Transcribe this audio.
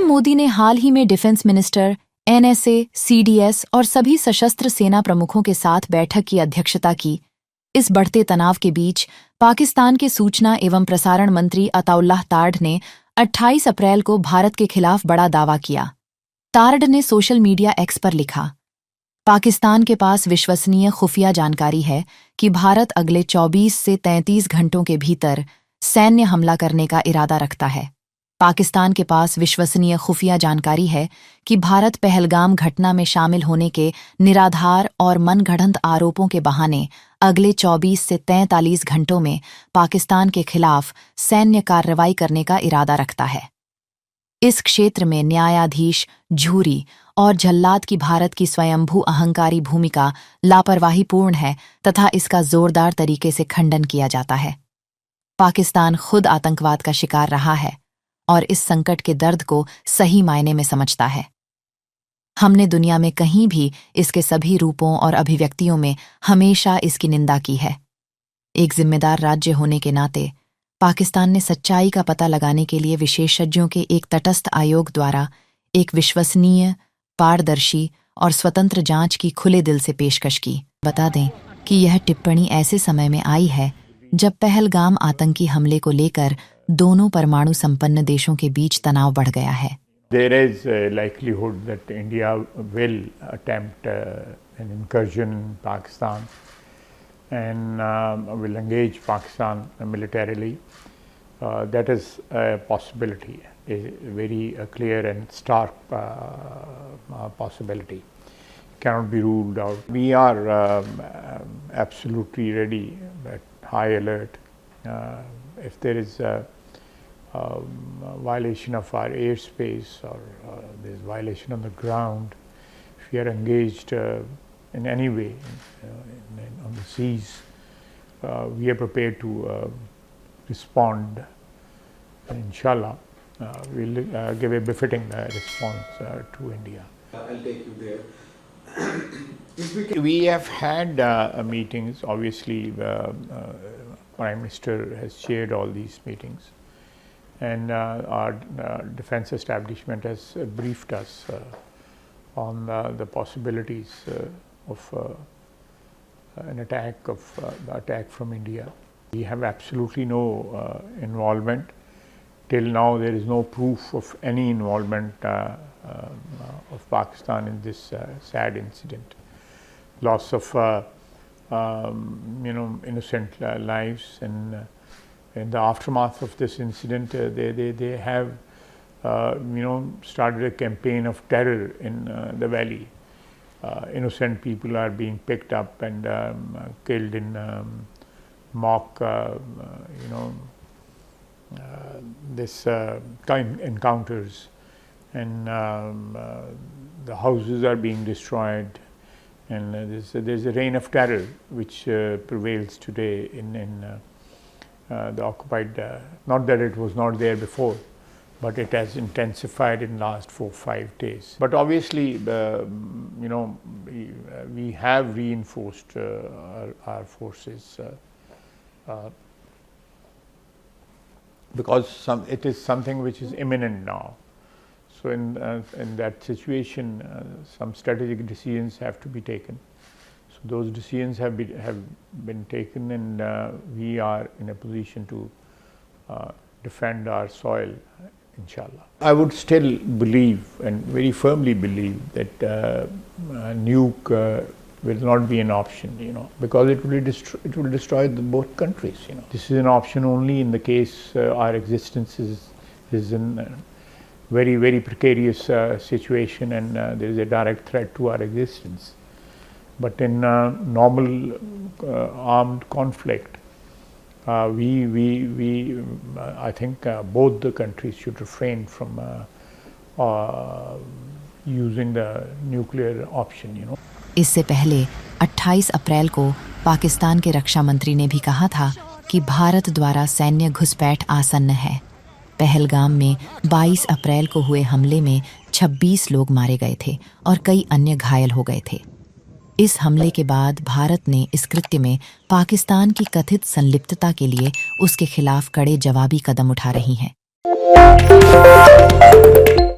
PM Modi ने हाल ही में defence minister, NSA, CDS और सभी सशस्त्र सेना प्रमुखों के साथ बैठक की अध्यक्षता की। इस बढ़ते तनाव के बीच पाकिस्तान के सूचना एवं प्रसारण मंत्री अताउल्लाह तार्ड ने 28 अप्रैल को भारत के खिलाफ बड़ा दावा किया। तार्ड ने सोशल मीडिया एक्स पर लिखा, पाकिस्तान के पास विश्वसनीय खुफिया जानकारी है कि भारत अगले 24 से 33 घंटों के भीतर सैन्य हमला करने का इरादा रखता है। पाकिस्तान के पास विश्वसनीय खुफिया जानकारी है कि भारत पहलगाम घटना में शामिल होने के निराधार और मनगढ़ंत आरोपों के बहाने अगले 24 से 43 घंटों में पाकिस्तान के खिलाफ सैन्य कार्रवाई करने का इरादा रखता है। इस क्षेत्र में न्यायाधीश झूरी और जल्लाद की भारत की स्वयंभू अहंकारी भूमिका लापरवाहीपूर्ण है तथा इसका जोरदार तरीके से खंडन किया जाता है। पाकिस्तान खुद आतंकवाद का शिकार रहा है और इस संकट के दर्द को सही मायने में समझता है। हमने दुनिया में कहीं भी इसके सभी रूपों और अभिव्यक्तियों में हमेशा इसकी निंदा की है। एक जिम्मेदार राज्य होने के नाते पाकिस्तान ने सच्चाई का पता लगाने के लिए विशेषज्ञों के एक तटस्थ आयोग द्वारा एक विश्वसनीय, पारदर्शी और स्वतंत्र जांच की खुले दिल से पेशकश की। बता दें कि यह टिप्पणी ऐसे समय में आई है जब पहलगाम आतंकी हमले को लेकर दोनों परमाणु संपन्न देशों के बीच तनाव बढ़ गया है। There is a likelihood that India will attempt an incursion in Pakistan and will engage Pakistan militarily. That is a possibility, a very clear and stark possibility. Cannot be ruled out. We are absolutely ready, at high alert. If there is a violation of our airspace or there is violation on the ground, if we are engaged in any way on the seas, we are prepared to respond. Inshallah, we'll give a befitting response to India. I'll take you there. We have had meetings. Obviously, Prime Minister has chaired all these meetings, and our defense establishment has briefed us on the possibilities of an attack from India. We have absolutely no involvement. Till now, there is no proof of any involvement of Pakistan in this sad incident. Loss of innocent lives, and in the aftermath of this incident, they have started a campaign of terror in the valley. Innocent people are being picked up and killed in mock this time encounters, and the houses are being destroyed, and there's a reign of terror which prevails today in the occupied, not that it was not there before, but it has intensified in last 4-5 days. But obviously, we have reinforced our forces because it is something which is imminent now. So in that situation, some strategic decisions have to be taken. So those decisions have been taken, and we are in a position to defend our soil, inshallah. I would still believe, and very firmly believe, that nuke will not be an option, because it will destroy both countries. This is an option only in the case our existence is in very, very precarious situation, and there is a direct threat to our existence. But in normal armed conflict, I think both the countries should refrain from using the nuclear option. इससे पहले 28 अप्रैल को पाकिस्तान के रक्षा मंत्री ने भी कहा था कि भारत द्वारा सैन्य घुसपैठ आसन्न है। पहलगाम में 22 अप्रैल को हुए हमले में 26 लोग मारे गए थे और कई अन्य घायल हो गए थे। इस हमले के बाद भारत ने इस कृत्य में पाकिस्तान की कथित संलिप्तता के लिए उसके खिलाफ कड़े जवाबी कदम उठा रही है।